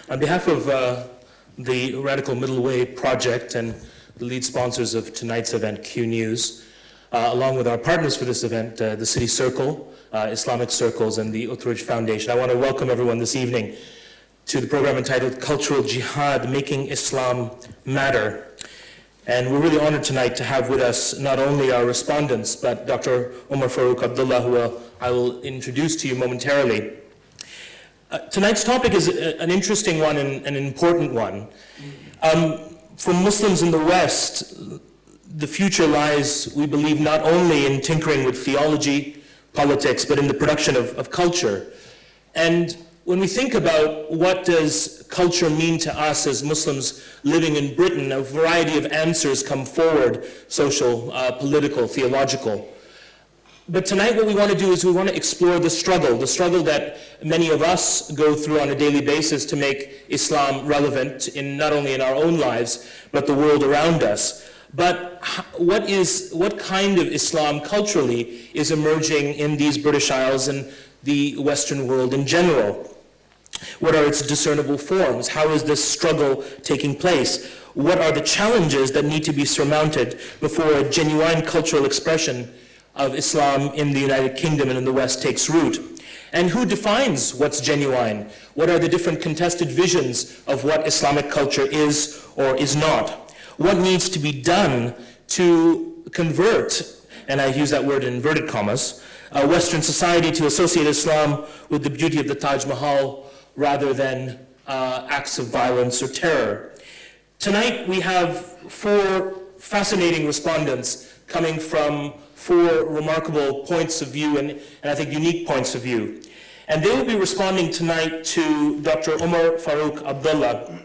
On behalf of the Radical Middle Way Project and the lead sponsors of tonight's event, Q News, along with our partners for this event, the City Circle, Islamic Circles, and the Utrecht Foundation, I want to welcome everyone this evening to the program entitled Cultural Jihad, Making Islam Matter. And we're really honored tonight to have with us not only our respondents, but Dr. Umar Faruq Abd-Allah, who I will introduce to you momentarily. Tonight's topic is an interesting one and an important one. For Muslims in the West, the future lies, we believe, not only in tinkering with theology, politics, but in the production of culture. And when we think about what does culture mean to us as Muslims living in Britain, a variety of answers come forward: social, political, theological. But tonight what we want to do is we want to explore the struggle that many of us go through on a daily basis to make Islam relevant not only in our own lives, but the world around us. But what kind of Islam culturally is emerging in these British Isles and the Western world in general? What are its discernible forms? How is this struggle taking place? What are the challenges that need to be surmounted before a genuine cultural expression of Islam in the United Kingdom and in the West takes root? And who defines what's genuine? What are the different contested visions of what Islamic culture is or is not? What needs to be done to convert, and I use that word in inverted commas, Western society to associate Islam with the beauty of the Taj Mahal rather than acts of violence or terror? Tonight we have 4 fascinating respondents coming from 4 remarkable points of view and I think unique points of view. And they will be responding tonight to Dr. Umar Faruq Abd-Allah.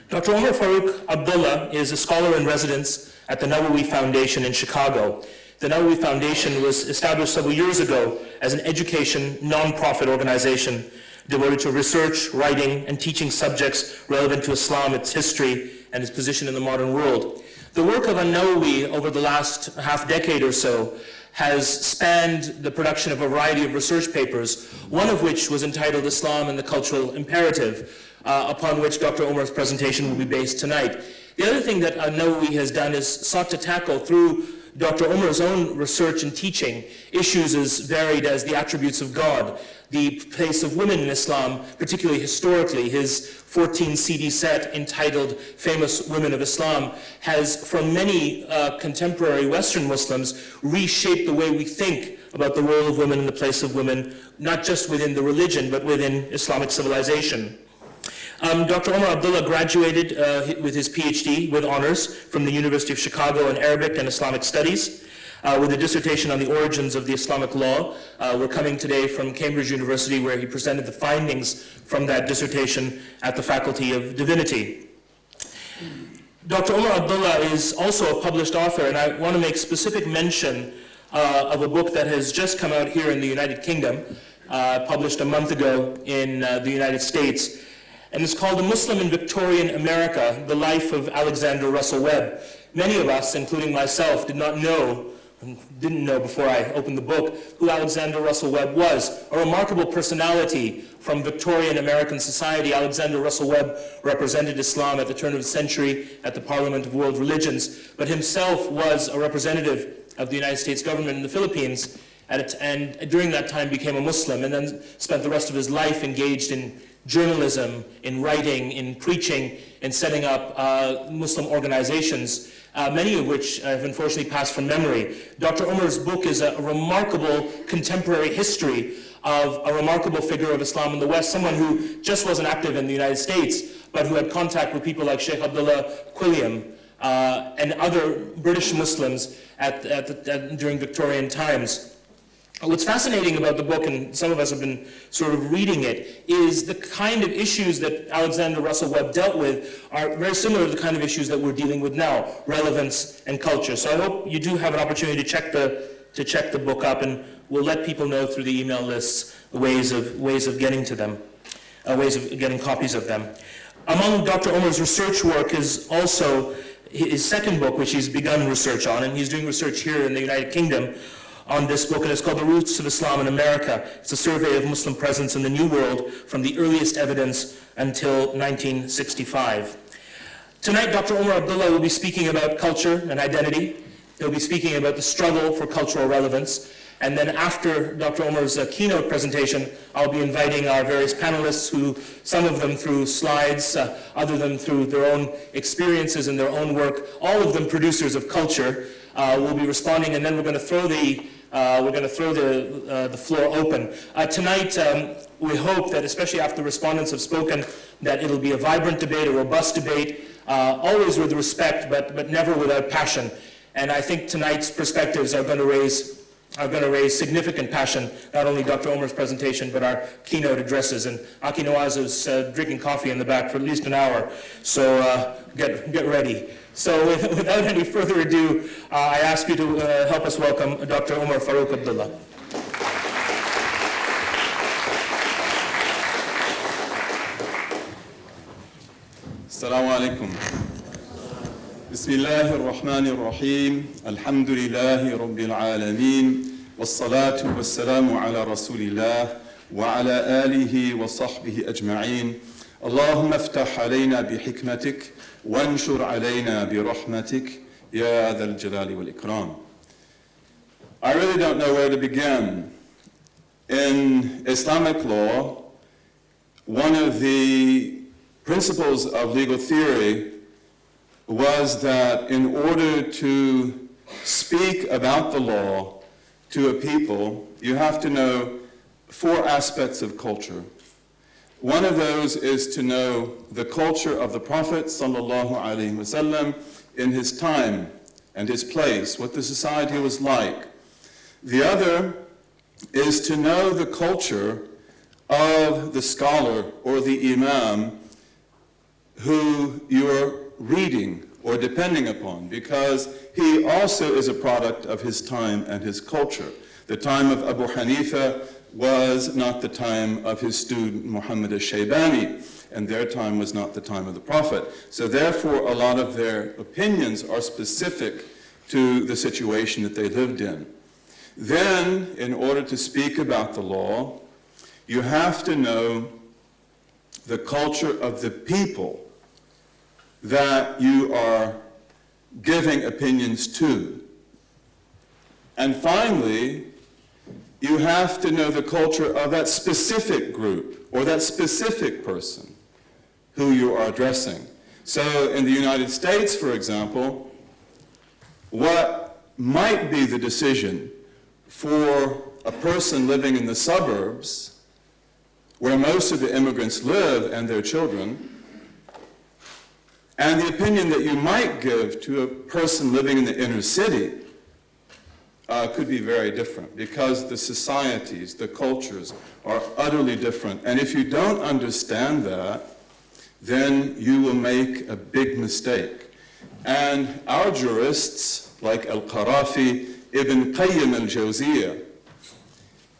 Dr. Umar Faruq Abd-Allah is a scholar in residence at the Nawawi Foundation in Chicago. The Nawawi Foundation was established several years ago as an education, non-profit organization devoted to research, writing, and teaching subjects relevant to Islam, its history, and its position in the modern world. The work of Nawawi over the last half-decade or so has spanned the production of a variety of research papers, one of which was entitled Islam and the Cultural Imperative, upon which Dr. Umar's presentation will be based tonight. The other thing that Nawawi has done is sought to tackle through Dr. Umar's own research and teaching issues as varied as the attributes of God, the place of women in Islam, particularly historically. His 14 CD set entitled Famous Women of Islam has, for many contemporary Western Muslims, reshaped the way we think about the role of women and the place of women, not just within the religion, but within Islamic civilization. Dr. Umar Abd-Allah graduated with his PhD with honors from the University of Chicago in Arabic and Islamic Studies, with a dissertation on the origins of the Islamic law. We're coming today from Cambridge University, where he presented the findings from that dissertation at the Faculty of Divinity. Dr. Umar Abd-Allah is also a published author, and I want to make specific mention of a book that has just come out here in the United Kingdom, published a month ago in the United States. And it's called A Muslim in Victorian America, The Life of Alexander Russell Webb. Many of us, including myself, didn't know before I opened the book who Alexander Russell Webb was. A remarkable personality from Victorian American society. Alexander Russell Webb represented Islam at the turn of the century at the Parliament of World Religions, but himself was a representative of the United States government in the Philippines, and during that time became a Muslim, and then spent the rest of his life engaged in journalism, in writing, in preaching, in setting up Muslim organizations, many of which have unfortunately passed from memory. Dr. Umar's book is a remarkable contemporary history of a remarkable figure of Islam in the West, someone who just wasn't active in the United States, but who had contact with people like Sheikh Abdullah Quilliam and other British Muslims during Victorian times. What's fascinating about the book, and some of us have been sort of reading it, is the kind of issues that Alexander Russell Webb dealt with are very similar to the kind of issues that we're dealing with now, relevance and culture. So I hope you do have an opportunity to check the book up, and we'll let people know through the email lists ways of getting to them, ways of getting copies of them. Among Dr. Umar's research work is also his second book, which he's begun research on, and he's doing research here in the United Kingdom, on this book, and it's called The Roots of Islam in America. It's a survey of Muslim presence in the New World from the earliest evidence until 1965. Tonight, Dr. Umar Abd-Allah will be speaking about culture and identity. He'll be speaking about the struggle for cultural relevance. And then after Dr. Umar's keynote presentation, I'll be inviting our various panelists who, some of them through slides, other than through their own experiences and their own work, all of them producers of culture, will be responding, and then we're going to throw the floor open. Tonight, we hope that, especially after the respondents have spoken, that it'll be a vibrant debate, a robust debate, always with respect, but never without passion. And I think tonight's perspectives are going to raise significant passion, not only Dr. Umar's presentation, but our keynote addresses. And Aki Nawaz is drinking coffee in the back for at least an hour, so get ready. So without any further ado, I ask you to help us welcome Dr. Umar Faruq Abd-Allah. Assalamu alaikum. Bismillahir Rahmanir Rahim. Alhamdulillahi Rabbil Alameen. Wassalatu wassalamu ala Rasulillah wa ala alihi wa sahbihi ajma'in. Allahumma aftah alayna bihikmatik wanshur alayna birahmatik ya dhal jalali wal ikram. I really don't know where to begin. In Islamic law, one of the principles of legal theory was that in order to speak about the law to a people, you have to know 4 aspects of culture. One of those is to know the culture of the Prophet ﷺ in his time and his place, what the society was like. The other is to know the culture of the scholar or the imam who you're reading or depending upon, because he also is a product of his time and his culture. The time of Abu Hanifa was not the time of his student Muhammad al-Shaybani, and their time was not the time of the Prophet. So therefore, a lot of their opinions are specific to the situation that they lived in. Then, in order to speak about the law, you have to know the culture of the people that you are giving opinions to. And finally, you have to know the culture of that specific group or that specific person who you are addressing. So in the United States, for example, what might be the decision for a person living in the suburbs where most of the immigrants live and their children, and the opinion that you might give to a person living in the inner city could be very different, because the societies, the cultures are utterly different. And if you don't understand that, then you will make a big mistake. And our jurists, like Al-Qarafi, Ibn Qayyim al-Jawziyah,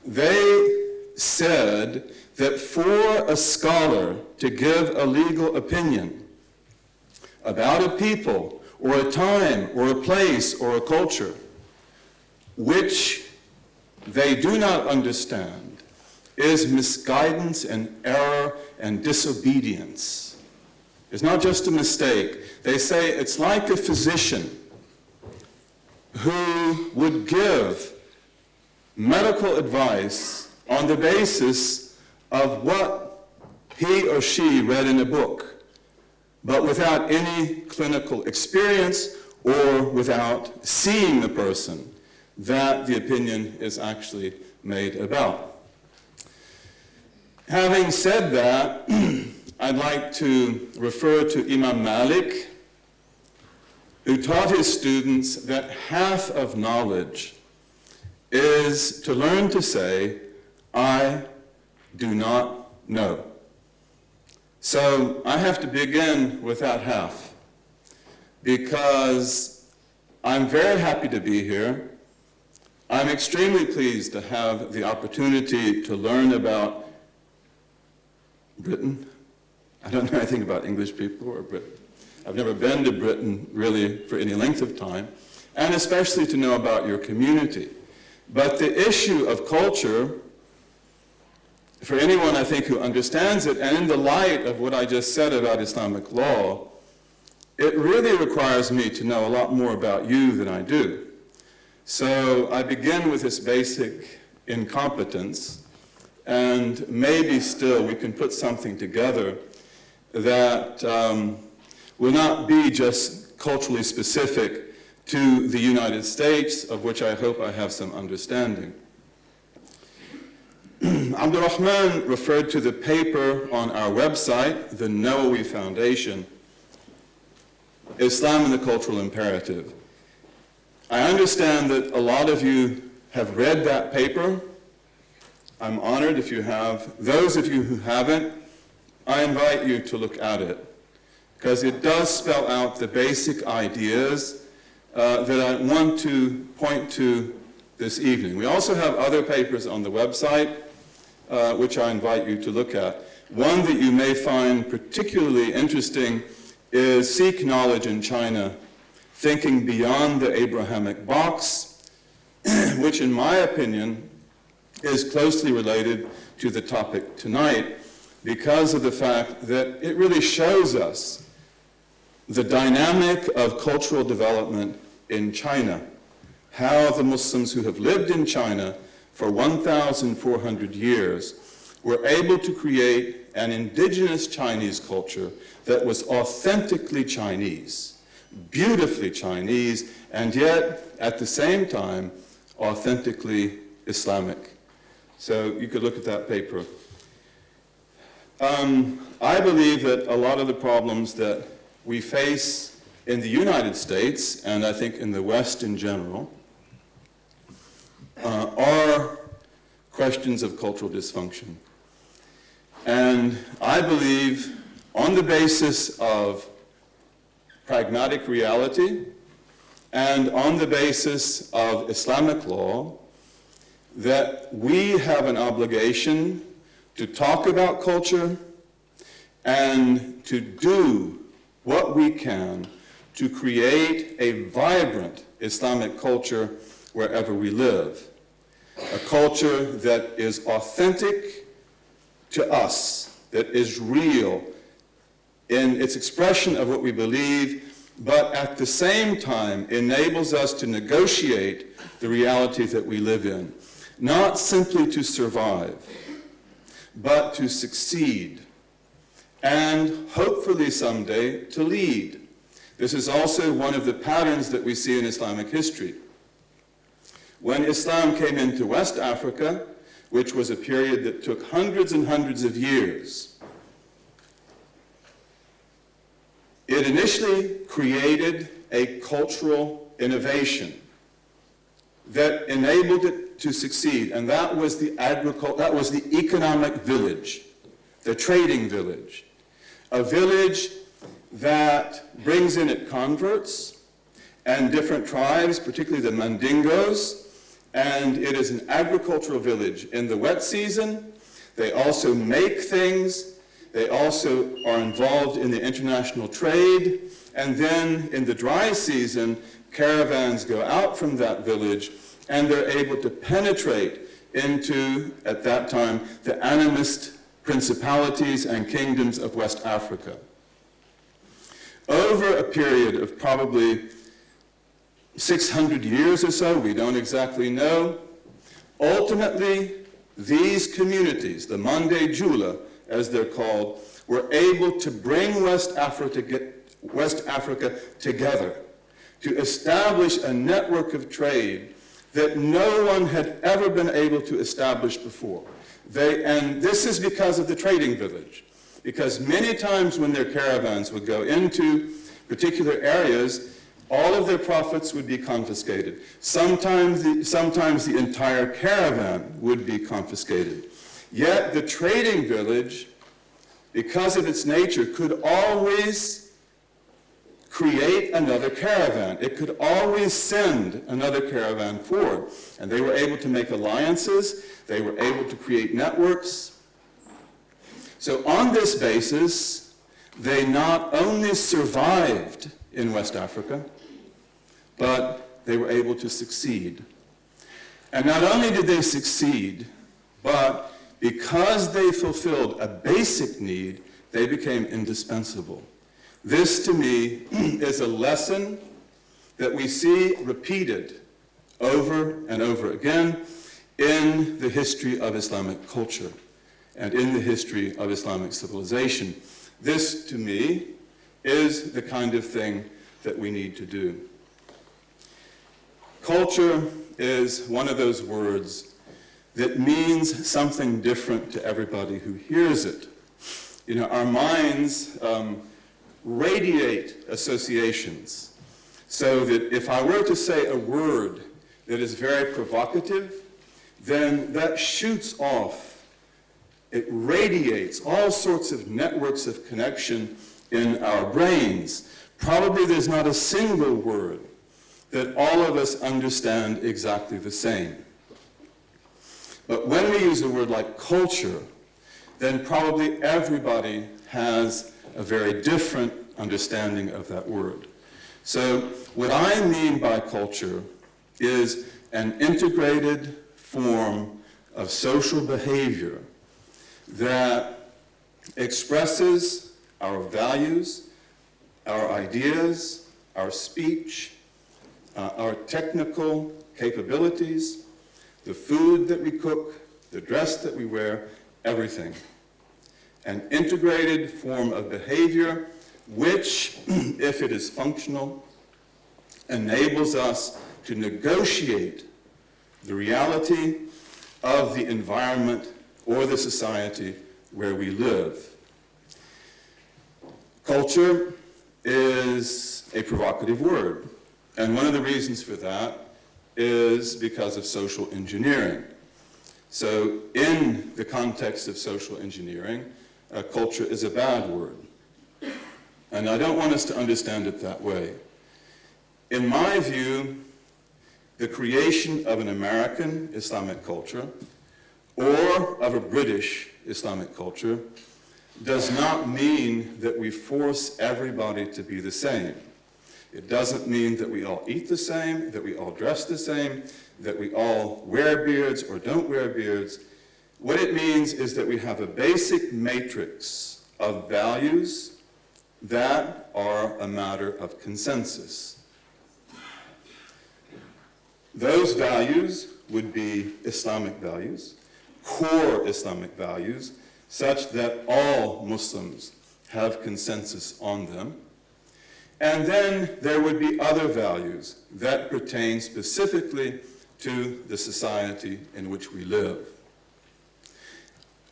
they said that for a scholar to give a legal opinion about a people, or a time, or a place, or a culture, which they do not understand, is misguidance and error and disobedience. It's not just a mistake. They say it's like a physician who would give medical advice on the basis of what he or she read in a book, but without any clinical experience or without seeing the person that the opinion is actually made about. Having said that, I'd like to refer to Imam Malik, who taught his students that half of knowledge is to learn to say, I do not know. So I have to begin with that half, because I'm very happy to be here. I'm extremely pleased to have the opportunity to learn about Britain. I don't know anything about English people or Britain. I've never been to Britain really for any length of time, and especially to know about your community, But the issue of culture, for anyone, I think, who understands it, and in the light of what I just said about Islamic law, it really requires me to know a lot more about you than I do. So I begin with this basic incompetence, and maybe still we can put something together that will not be just culturally specific to the United States, of which I hope I have some understanding. Abdurrahman referred to the paper on our website, the Nawawi Foundation, Islam and the Cultural Imperative. I understand that a lot of you have read that paper. I'm honored if you have. Those of you who haven't, I invite you to look at it, because it does spell out the basic ideas that I want to point to this evening. We also have other papers on the website, which I invite you to look at. One that you may find particularly interesting is Seek Knowledge in China, Thinking Beyond the Abrahamic Box, which in my opinion is closely related to the topic tonight because of the fact that it really shows us the dynamic of cultural development in China, how the Muslims who have lived in China for 1,400 years were able to create an indigenous Chinese culture that was authentically Chinese, beautifully Chinese, and yet at the same time authentically Islamic. So you could look at that paper. I believe that a lot of the problems that we face in the United States, and I think in the West in general, are questions of cultural dysfunction. And I believe, on the basis of pragmatic reality and on the basis of Islamic law, that we have an obligation to talk about culture and to do what we can to create a vibrant Islamic culture wherever we live. A culture that is authentic to us, that is real in its expression of what we believe, but at the same time enables us to negotiate the reality that we live in. Not simply to survive, but to succeed, and hopefully someday to lead. This is also one of the patterns that we see in Islamic history. When Islam came into West Africa, which was a period that took hundreds and hundreds of years, it initially created a cultural innovation that enabled it to succeed, and that was the economic village, the trading village, a village that brings in its converts and different tribes, particularly the Mandingos, and it is an agricultural village. In the wet season, they also make things, they also are involved in the international trade, and then in the dry season, caravans go out from that village and they're able to penetrate into, at that time, the animist principalities and kingdoms of West Africa. Over a period of probably 600 years or so, we don't exactly know, ultimately these communities, the Mande Jula as they're called, were able to bring West Africa together, to establish a network of trade that no one had ever been able to establish before. And this is because of the trading village, because many times when their caravans would go into particular areas, all of their profits would be confiscated. Sometimes the entire caravan would be confiscated. Yet the trading village, because of its nature, could always create another caravan. It could always send another caravan forward. And they were able to make alliances. They were able to create networks. So on this basis, they not only survived in West Africa, but they were able to succeed. And not only did they succeed, but because they fulfilled a basic need, they became indispensable. This, to me, is a lesson that we see repeated over and over again in the history of Islamic culture and in the history of Islamic civilization. This, to me, is the kind of thing that we need to do. Culture is one of those words that means something different to everybody who hears it. You know, our minds radiate associations, so that if I were to say a word that is very provocative, then that shoots off, it radiates all sorts of networks of connection in our brains. Probably there's not a single word that all of us understand exactly the same. But when we use a word like culture, then probably everybody has a very different understanding of that word. So what I mean by culture is an integrated form of social behavior that expresses our values, our ideas, our speech, our technical capabilities, the food that we cook, the dress that we wear, everything. An integrated form of behavior which, if it is functional, enables us to negotiate the reality of the environment or the society where we live. Culture is a provocative word, and one of the reasons for that is because of social engineering. So in the context of social engineering, culture is a bad word. And I don't want us to understand it that way. In my view, the creation of an American Islamic culture or of a British Islamic culture does not mean that we force everybody to be the same. It doesn't mean that we all eat the same, that we all dress the same, that we all wear beards or don't wear beards. What it means is that we have a basic matrix of values that are a matter of consensus. Those values would be Islamic values, core Islamic values, such that all Muslims have consensus on them. And then there would be other values that pertain specifically to the society in which we live.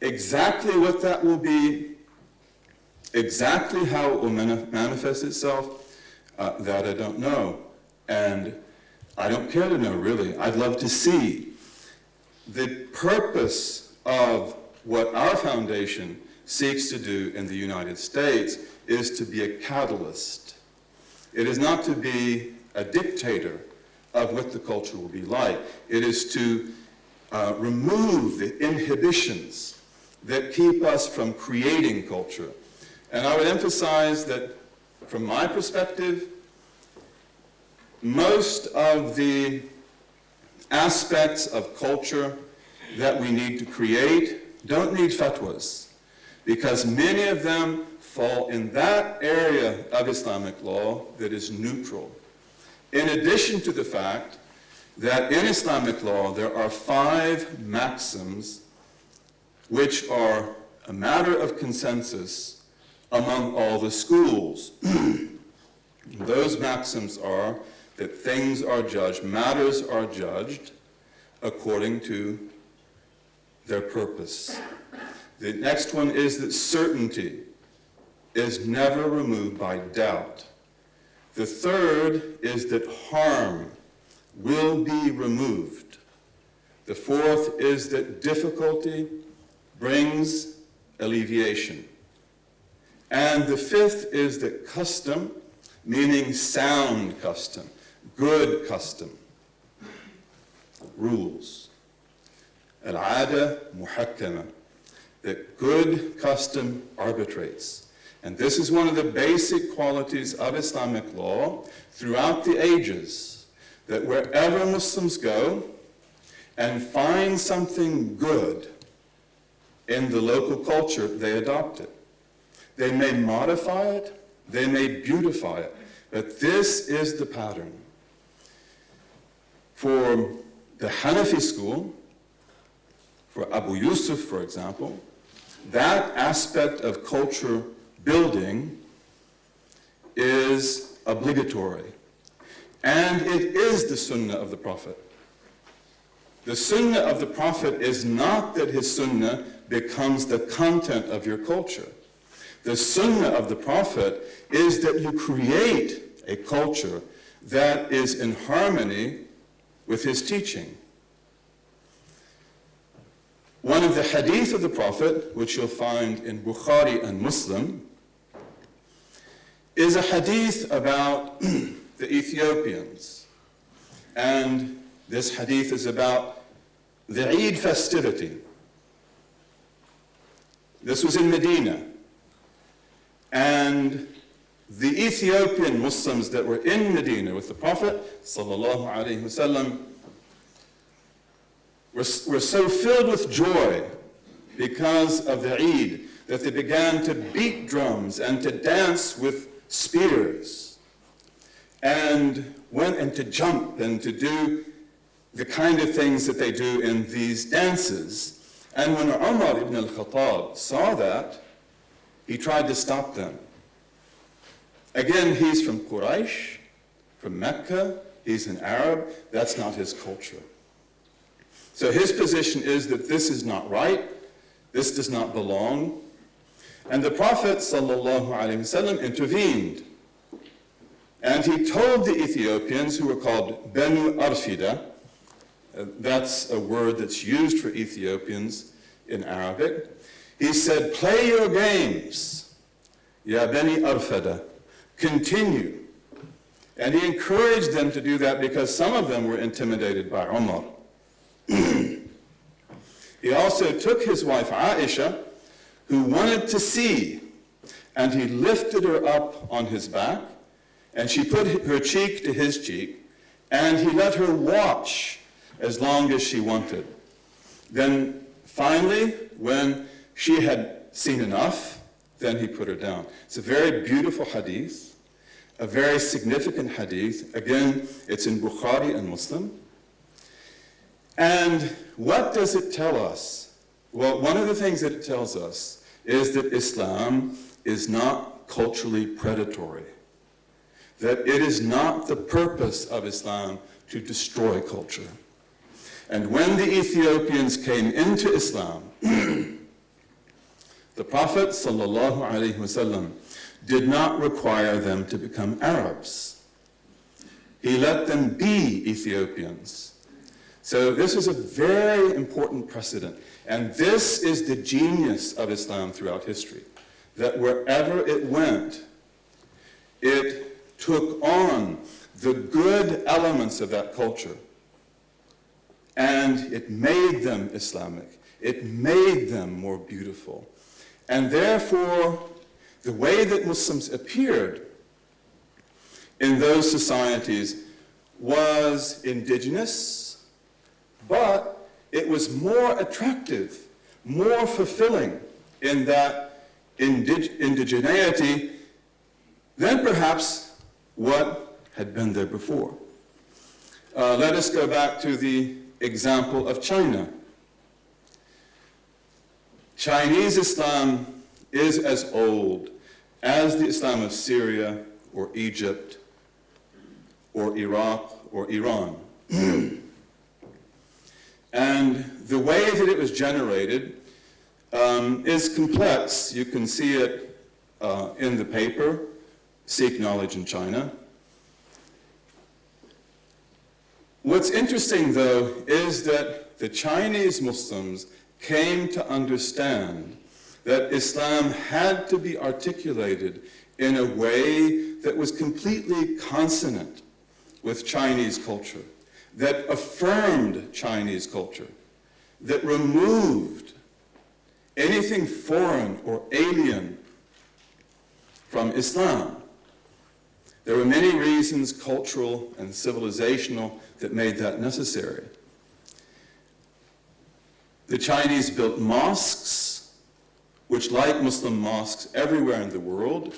Exactly what that will be, exactly how it will manifest itself, that I don't know. And I don't care to know, really. I'd love to see. The purpose of what our foundation seeks to do in the United States is to be a catalyst. It is not to be a dictator of what the culture will be like. It is to remove the inhibitions that keep us from creating culture. And I would emphasize that, from my perspective, most of the aspects of culture that we need to create don't need fatwas, because many of them fall in that area of Islamic law that is neutral. In addition to the fact that in Islamic law there are 5 maxims which are a matter of consensus among all the schools. Those maxims are that things are judged, matters are judged according to their purpose. The next one is that certainty is never removed by doubt. The third is that harm will be removed. The fourth is that difficulty brings alleviation. And the fifth is that custom, meaning sound custom, good custom, rules. Al-'ada muhakkama, that good custom arbitrates. And this is one of the basic qualities of Islamic law throughout the ages, that wherever Muslims go, and find something good in the local culture, they adopt it. They may modify it, they may beautify it, but this is the pattern. For the Hanafi school, for Abu Yusuf, for example, that aspect of culture building is obligatory. And it is the sunnah of the Prophet. The sunnah of the Prophet is not that his sunnah becomes the content of your culture. The sunnah of the Prophet is that you create a culture that is in harmony with his teaching. One of the hadith of the Prophet, which you'll find in Bukhari and Muslim, is a hadith about the Ethiopians. And this hadith is about the Eid festivity. This was in Medina. And the Ethiopian Muslims that were in Medina with the Prophet sallallahu alaihi wasallam were so filled with joy because of the Eid that they began to beat drums and to dance with spears and to jump and to do the kind of things that they do in these dances. And when Umar ibn al-Khattab saw that, he tried to stop them. Again, he's from Quraysh, from Mecca, he's an Arab, that's not his culture. So his position is that this is not right, this does not belong. And the Prophet ﷺ intervened. And he told the Ethiopians, who were called Banu Arfida, that's a word that's used for Ethiopians in Arabic. He said, play your games, Ya Bani Arfada, continue. And he encouraged them to do that because some of them were intimidated by Umar. He also took his wife Aisha, who wanted to see, and he lifted her up on his back, and she put her cheek to his cheek, and he let her watch as long as she wanted. Then finally, when she had seen enough, then he put her down. It's a very beautiful hadith, a very significant hadith. Again, it's in Bukhari and Muslim. And what does it tell us? Well, one of the things that it tells us is that Islam is not culturally predatory, that it is not the purpose of Islam to destroy culture. And when the Ethiopians came into Islam, the Prophet ﷺ did not require them to become Arabs. He let them be Ethiopians. So this is a very important precedent. And this is the genius of Islam throughout history, that wherever it went, it took on the good elements of that culture, and it made them Islamic. It made them more beautiful. And therefore, the way that Muslims appeared in those societies was indigenous, but it was more attractive, more fulfilling in that indigeneity than perhaps what had been there before. Let us go back to the example of China. Chinese Islam is as old as the Islam of Syria or Egypt or Iraq or Iran. And the way that it was generated is complex. You can see it in the paper, Seek Knowledge in China. What's interesting, though, is that the Chinese Muslims came to understand that Islam had to be articulated in a way that was completely consonant with Chinese culture, that affirmed Chinese culture, that removed anything foreign or alien from Islam. There were many reasons, cultural and civilizational, that made that necessary. The Chinese built mosques, which, like Muslim mosques everywhere in the world,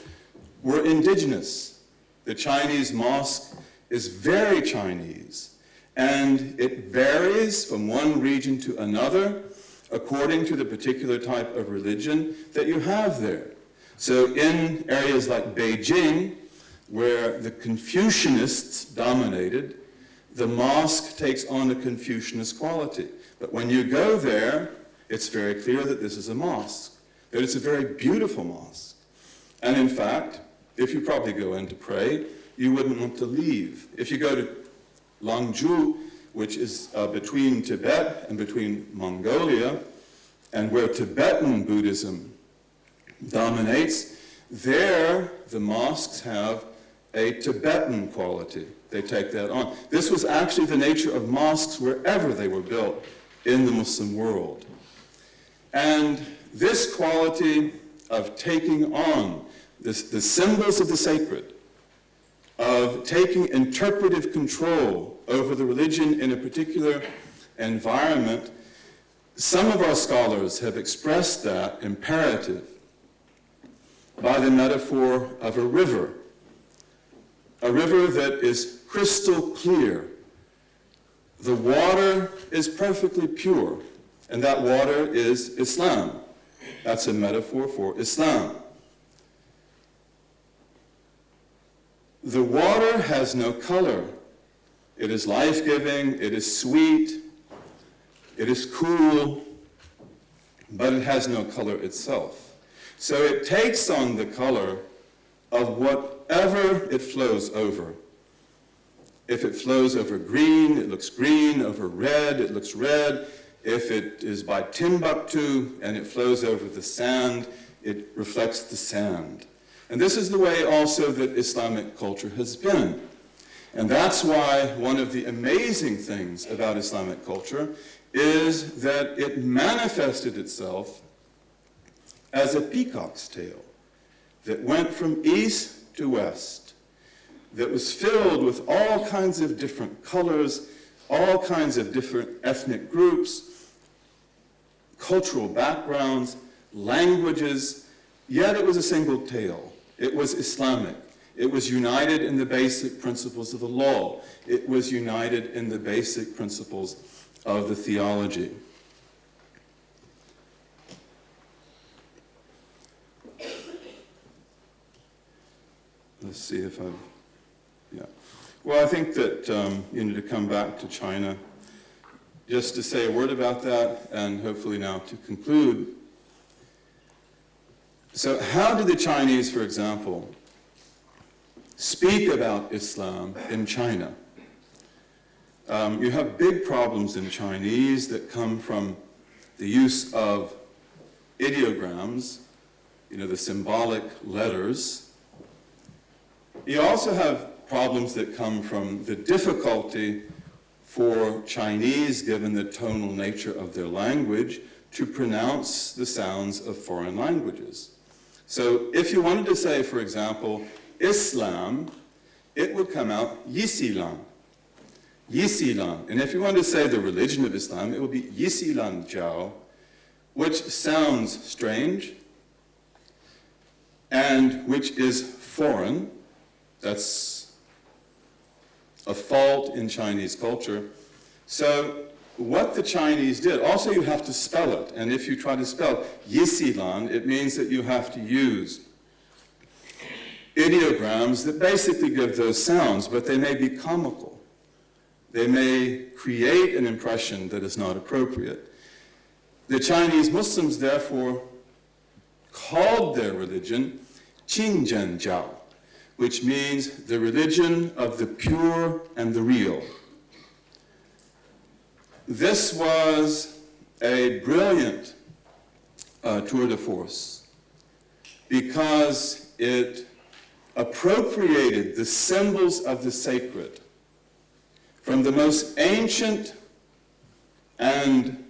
were indigenous. The Chinese mosque is very Chinese, and it varies from one region to another according to the particular type of religion that you have there. So in areas like Beijing, where the Confucianists dominated, the mosque takes on a Confucianist quality. But when you go there, it's very clear that this is a mosque, that it's a very beautiful mosque. And in fact, if you probably go in to pray, you wouldn't want to leave. If you go to Langzhou, which is between Tibet and between Mongolia, and where Tibetan Buddhism dominates, there the mosques have a Tibetan quality. They take that on. This was actually the nature of mosques wherever they were built in the Muslim world. And this quality of taking on the symbols of the sacred, of taking interpretive control over the religion in a particular environment, some of our scholars have expressed that imperative by the metaphor of a river that is crystal clear. The water is perfectly pure, and that water is Islam. That's a metaphor for Islam. The water has no color. It is life-giving, it is sweet, it is cool, but it has no color itself. So it takes on the color of whatever it flows over. If it flows over green, it looks green. Over red, it looks red. If it is by Timbuktu and it flows over the sand, it reflects the sand. And this is the way also that Islamic culture has been. And that's why one of the amazing things about Islamic culture is that it manifested itself as a peacock's tail that went from east to west, that was filled with all kinds of different colors, all kinds of different ethnic groups, cultural backgrounds, languages, yet it was a single tail. It was Islamic. It was united in the basic principles of the law. It was united in the basic principles of the theology. Let's see if I've, yeah. Well, I think that to come back to China, just to say a word about that, and hopefully now to conclude. So how do the Chinese, for example, speak about Islam in China? You have big problems in Chinese that come from the use of ideograms, the symbolic letters. You also have problems that come from the difficulty for Chinese, given the tonal nature of their language, to pronounce the sounds of foreign languages. So if you wanted to say, for example, Islam, it would come out Yisilan. Yisilan. And if you wanted to say the religion of Islam, it would be Yisilan Jiao, which sounds strange and which is foreign. That's a fault in Chinese culture. So what the Chinese did, also you have to spell it. And if you try to spell Yisilan, it means that you have to use ideograms that basically give those sounds, but they may be comical. They may create an impression that is not appropriate. The Chinese Muslims, therefore, called their religion Qingzhen Jiao, which means the religion of the pure and the real. This was a brilliant tour de force because it appropriated the symbols of the sacred from the most ancient and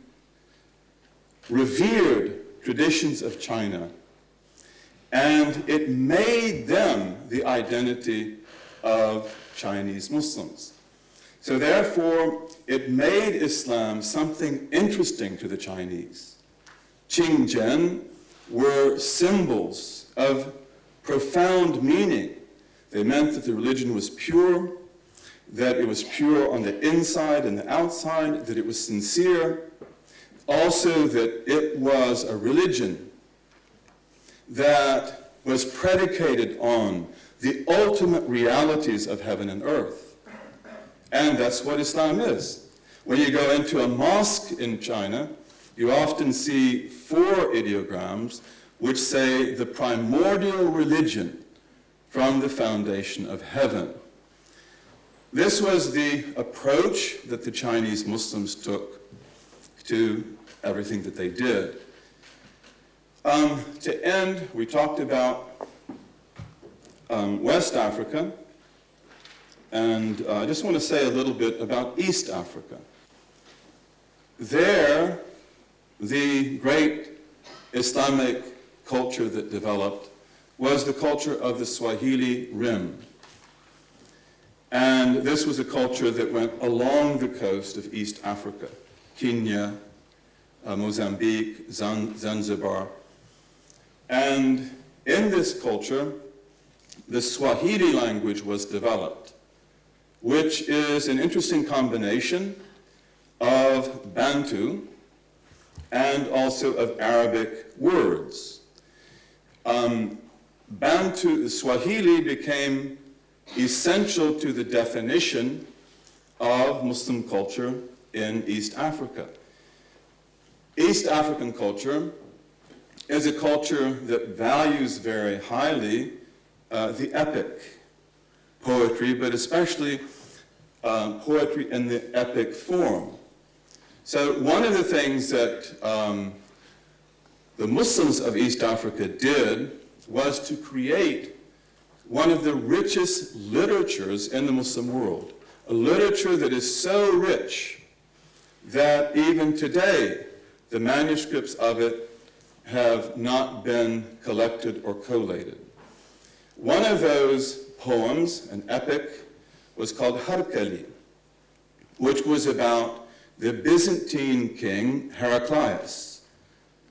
revered traditions of China, and it made them the identity of Chinese Muslims. So therefore, it made Islam something interesting to the Chinese. Qingzhen were symbols of profound meaning. They meant that the religion was pure, that it was pure on the inside and the outside, that it was sincere, also that it was a religion that was predicated on the ultimate realities of heaven and earth. And that's what Islam is. When you go into a mosque in China, you often see 4 ideograms which say the primordial religion from the foundation of heaven. This was the approach that the Chinese Muslims took to everything that they did. To end, we talked about West Africa, and I just want to say a little bit about East Africa. There, the great Islamic culture that developed was the culture of the Swahili Rim. And this was a culture that went along the coast of East Africa, Kenya, Mozambique, Zanzibar. And in this culture, the Swahili language was developed, which is an interesting combination of Bantu and also of Arabic words. Swahili became essential to the definition of Muslim culture in East Africa. East African culture is a culture that values very highly the epic poetry, but especially poetry in the epic form. So one of the things that the Muslims of East Africa did was to create one of the richest literatures in the Muslim world, a literature that is so rich that even today the manuscripts of it have not been collected or collated. One of those poems, an epic, was called Harkali, which was about the Byzantine king Heraclius,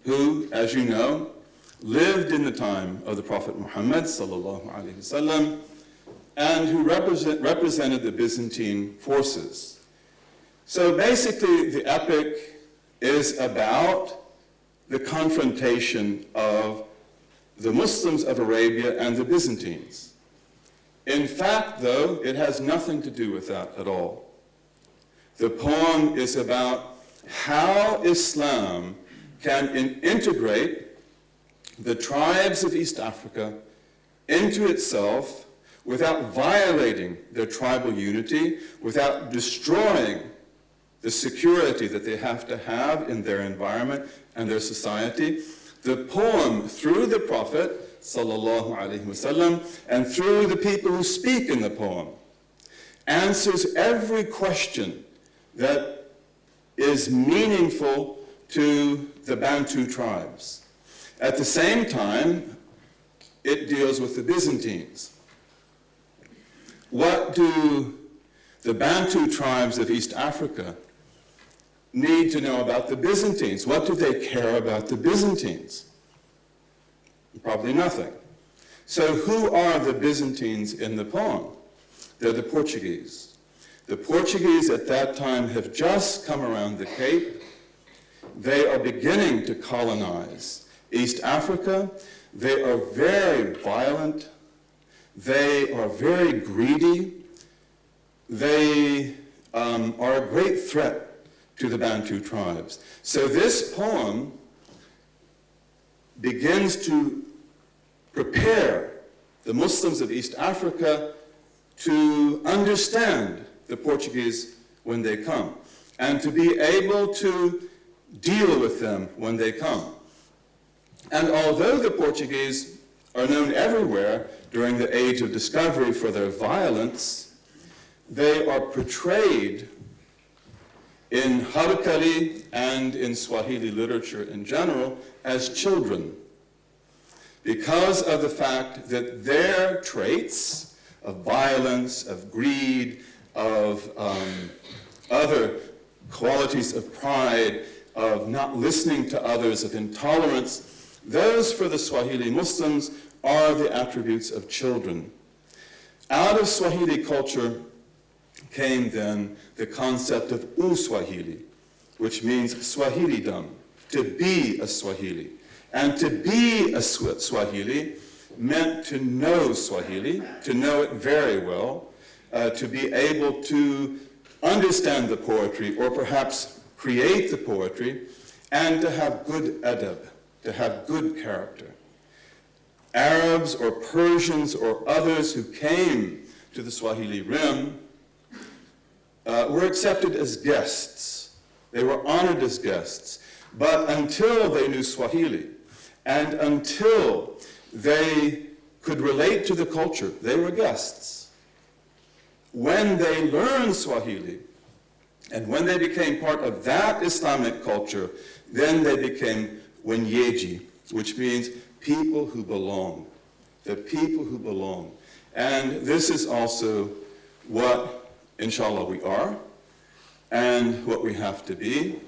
who, as you know, lived in the time of the Prophet Muhammad sallallahu alaihi wasallam, and who represented the Byzantine forces. So basically, the epic is about the confrontation of the Muslims of Arabia and the Byzantines. In fact, though, it has nothing to do with that at all. The poem is about how Islam can integrate the tribes of East Africa into itself without violating their tribal unity, without destroying the security that they have to have in their environment and their society. The poem, through the Prophet sallallahu alaihi wasallam and through the people who speak in the poem, answers every question that is meaningful to the Bantu tribes. At the same time, it deals with the Byzantines. What do the Bantu tribes of East Africa need to know about the Byzantines? What do they care about the Byzantines? Probably nothing. So who are the Byzantines in the poem? They're the Portuguese. The Portuguese at that time have just come around the Cape. They are beginning to colonize East Africa. They are very violent. They are very greedy. They are a great threat to the Bantu tribes. So this poem begins to prepare the Muslims of East Africa to understand the Portuguese when they come, and to be able to deal with them when they come. And although the Portuguese are known everywhere during the Age of Discovery for their violence, they are portrayed in Harkali and in Swahili literature in general as children, because of the fact that their traits of violence, of greed, of other qualities of pride, of not listening to others, of intolerance, those for the Swahili Muslims are the attributes of children. Out of Swahili culture came then the concept of Uswahili, which means Swahilidom, to be a Swahili. And to be a Swahili meant to know Swahili, to know it very well, to be able to understand the poetry, or perhaps create the poetry, and to have good adab, to have good character. Arabs or Persians or others who came to the Swahili Rim were accepted as guests. They were honored as guests. But until they knew Swahili, and until they could relate to the culture, they were guests. When they learned Swahili, and when they became part of that Islamic culture, then they became wenyeji, which means people who belong, the people who belong. And this is also what, inshallah, we are, and what we have to be.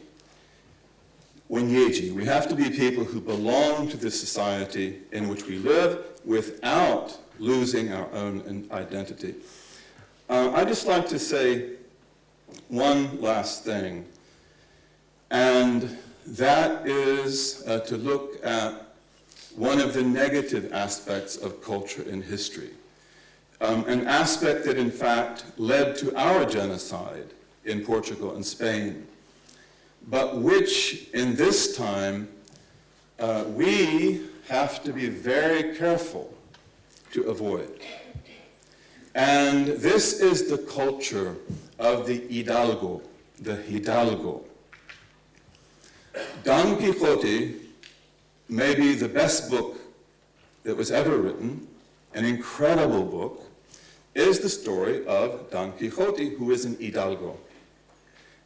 Wenyeji, we have to be people who belong to this society in which we live without losing our own identity. I'd just like to say one last thing, and that is to look at one of the negative aspects of culture in history, an aspect that in fact led to our genocide in Portugal and Spain, but which in this time we have to be very careful to avoid. And this is the culture of the hidalgo, the hidalgo. Don Quixote may be the best book that was ever written, an incredible book, is the story of Don Quixote, who is an hidalgo.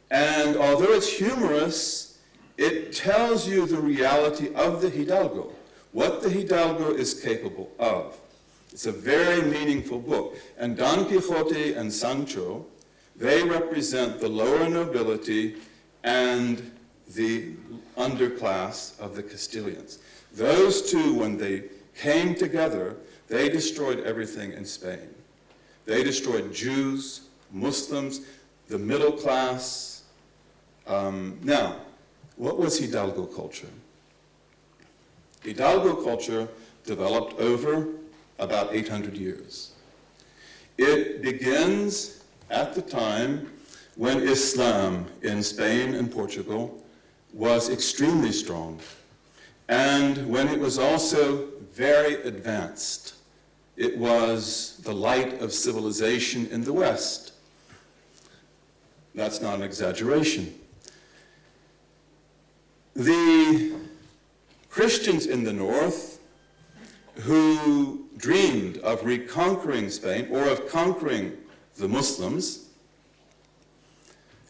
And although it's humorous, it tells you the reality of the hidalgo, what the hidalgo is capable of. It's a very meaningful book. And Don Quixote and Sancho, they represent the lower nobility and the underclass of the Castilians. Those two, when they came together, they destroyed everything in Spain. They destroyed Jews, Muslims, the middle class. Now, what was Hidalgo culture? Hidalgo culture developed over about 800 years. It begins at the time when Islam in Spain and Portugal was extremely strong, and when it was also very advanced. It was the light of civilization in the West. That's not an exaggeration. The Christians in the north, who dreamed of reconquering Spain or of conquering the Muslims,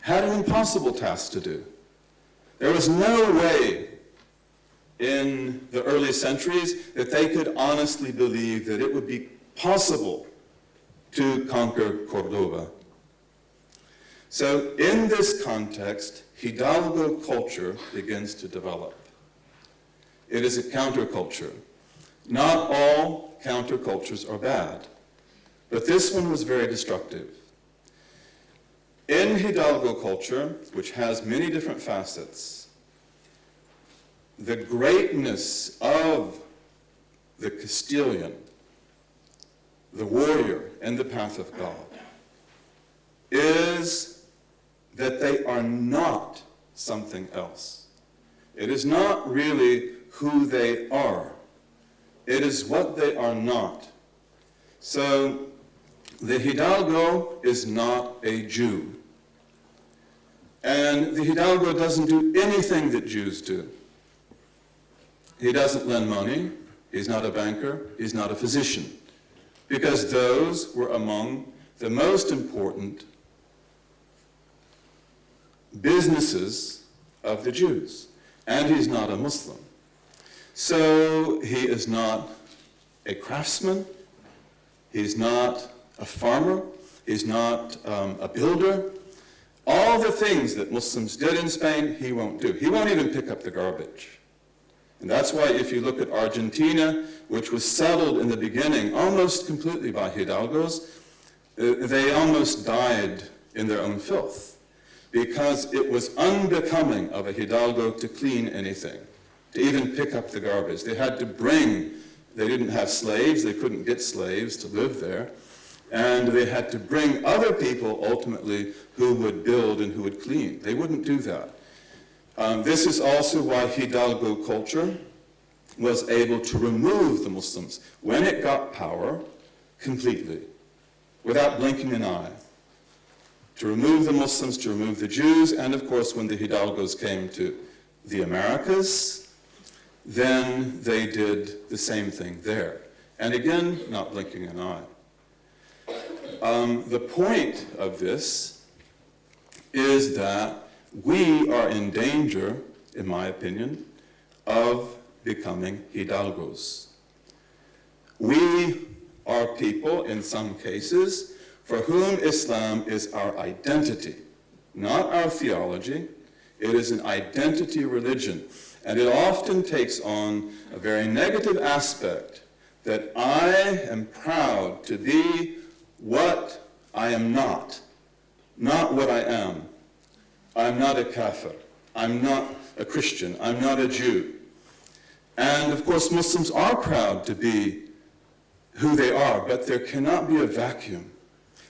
had an impossible task to do. There was no way in the early centuries that they could honestly believe that it would be possible to conquer Cordoba. So in this context, Hidalgo culture begins to develop. It is a counterculture. Not all countercultures are bad, but this one was very destructive. In Hidalgo culture, which has many different facets, the greatness of the Castilian, the warrior in the path of God, is that they are not something else. It is not really who they are. It is what they are not. So the Hidalgo is not a Jew. And the Hidalgo doesn't do anything that Jews do. He doesn't lend money. He's not a banker. He's not a physician. Because those were among the most important businesses of the Jews. And he's not a Muslim. So he is not a craftsman. He's not a farmer. He's not a builder. All the things that Muslims did in Spain, he won't do. He won't even pick up the garbage. And that's why if you look at Argentina, which was settled in the beginning almost completely by Hidalgos, they almost died in their own filth because it was unbecoming of a Hidalgo to clean anything, to even pick up the garbage. They had to they didn't have slaves, they couldn't get slaves to live there, and they had to bring other people ultimately who would build and who would clean. They wouldn't do that. This is also why Hidalgo culture was able to remove the Muslims when it got power completely, without blinking an eye. To remove the Muslims, to remove the Jews, and of course when the Hidalgos came to the Americas, then they did the same thing there. And again, not blinking an eye. The point of this is that we are in danger, in my opinion, of becoming Hidalgos. We are people, in some cases, for whom Islam is our identity, not our theology. It is an identity religion. And it often takes on a very negative aspect, that I am proud to be what I am not what I am. I'm not a kafir. I'm not a Christian. I'm not a Jew. And of course, Muslims are proud to be who they are, but there cannot be a vacuum.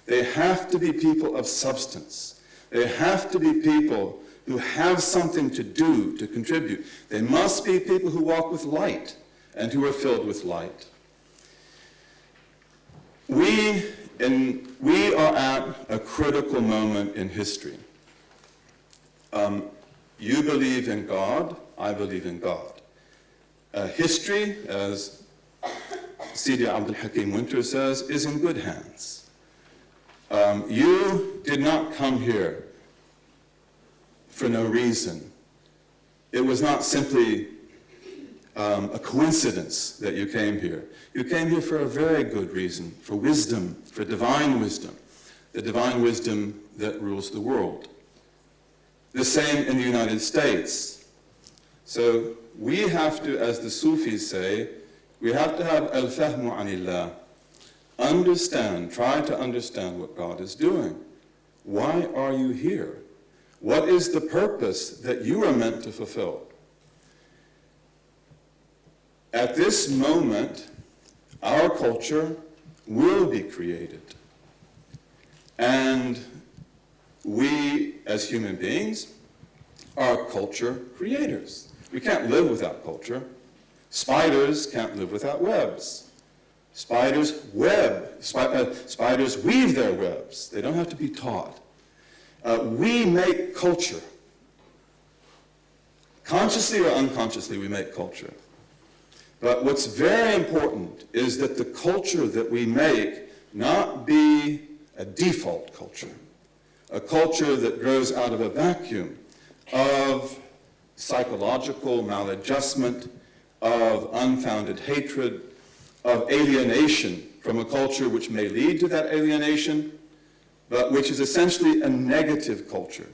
They have to be people of substance. They have to be people who have something to do, to contribute. They must be people who walk with light and who are filled with light. We are at a critical moment in history. You believe in God, I believe in God. History, as Sidi Abdul Hakim Winter says, is in good hands. You did not come here for no reason. It was not simply a coincidence that you came here. You came here for a very good reason, for wisdom, for divine wisdom, the divine wisdom that rules the world. The same in the United States. So we have to, as the Sufis say, we have to have al-fahmu anillah. Understand, try to understand what God is doing. Why are you here? What is the purpose that you are meant to fulfill? At this moment, our culture will be created. And we, as human beings, are culture creators. We can't live without culture. Spiders can't live without webs. Spiders weave their webs. They don't have to be taught. We make culture. Consciously or unconsciously, we make culture. But what's very important is that the culture that we make not be a default culture, a culture that grows out of a vacuum of psychological maladjustment, of unfounded hatred, of alienation from a culture which may lead to that alienation, but which is essentially a negative culture.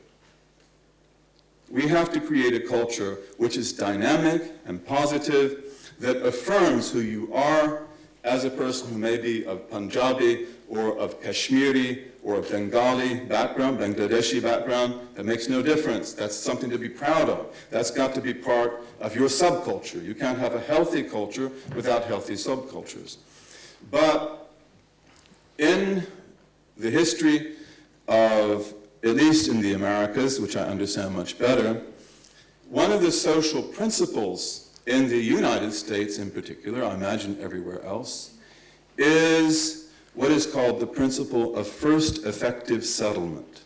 We have to create a culture which is dynamic and positive, that affirms who you are as a person who may be of Punjabi or of Kashmiri or of Bengali background, Bangladeshi background. That makes no difference. That's something to be proud of. That's got to be part of your subculture. You can't have a healthy culture without healthy subcultures. But in the history of, at least in the Americas, which I understand much better, one of the social principles in the United States in particular, I imagine everywhere else, is what is called the principle of first effective settlement.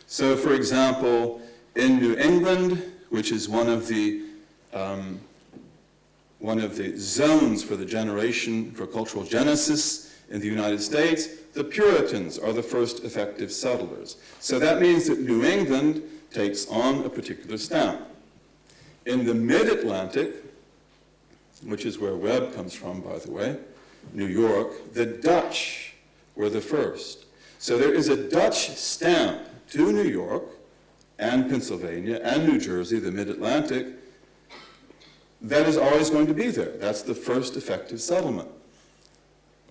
So, for example, in New England, which is one of the zones for the generation for cultural genesis in the United States, the Puritans are the first effective settlers. So that means that New England takes on a particular stamp. In the mid-Atlantic, which is where Webb comes from, by the way, New York, the Dutch were the first. So there is a Dutch stamp to New York and Pennsylvania and New Jersey, the mid-Atlantic, that is always going to be there. That's the first effective settlement.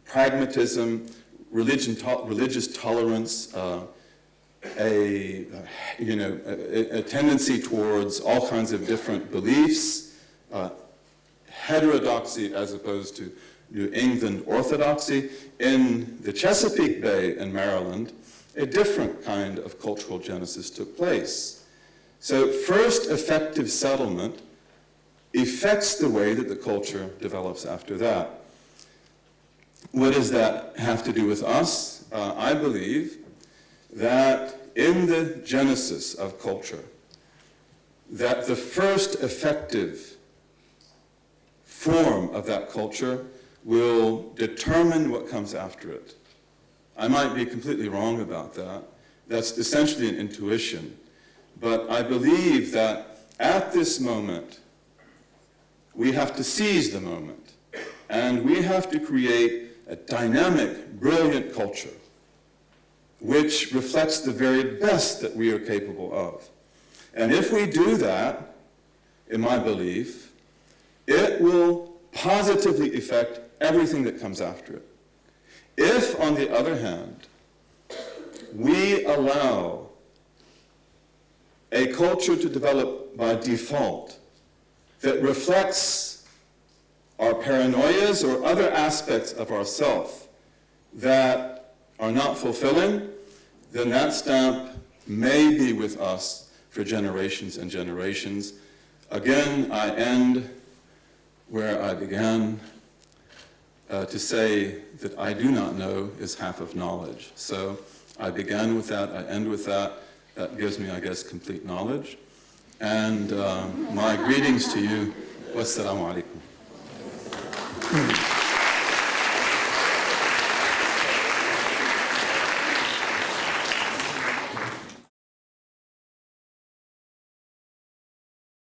Pragmatism, religious tolerance, a tendency towards all kinds of different beliefs, heterodoxy as opposed to New England orthodoxy. In the Chesapeake Bay in Maryland, a different kind of cultural genesis took place. So first effective settlement affects the way that the culture develops after that. What does that have to do with us? I believe that in the genesis of culture, that the first effective form of that culture will determine what comes after it. I might be completely wrong about that. That's essentially an intuition. But I believe that at this moment, we have to seize the moment, and we have to create a dynamic, brilliant culture which reflects the very best that we are capable of. And if we do that, in my belief, it will positively affect everything that comes after it. If, on the other hand, we allow a culture to develop by default that reflects our paranoias or other aspects of ourself that are not fulfilling, then that stamp may be with us for generations and generations. Again, I end where I began, to say that I do not know is half of knowledge. So I began with that, I end with that. That gives me, I guess, complete knowledge. And my greetings to you. Wassalamu alaikum.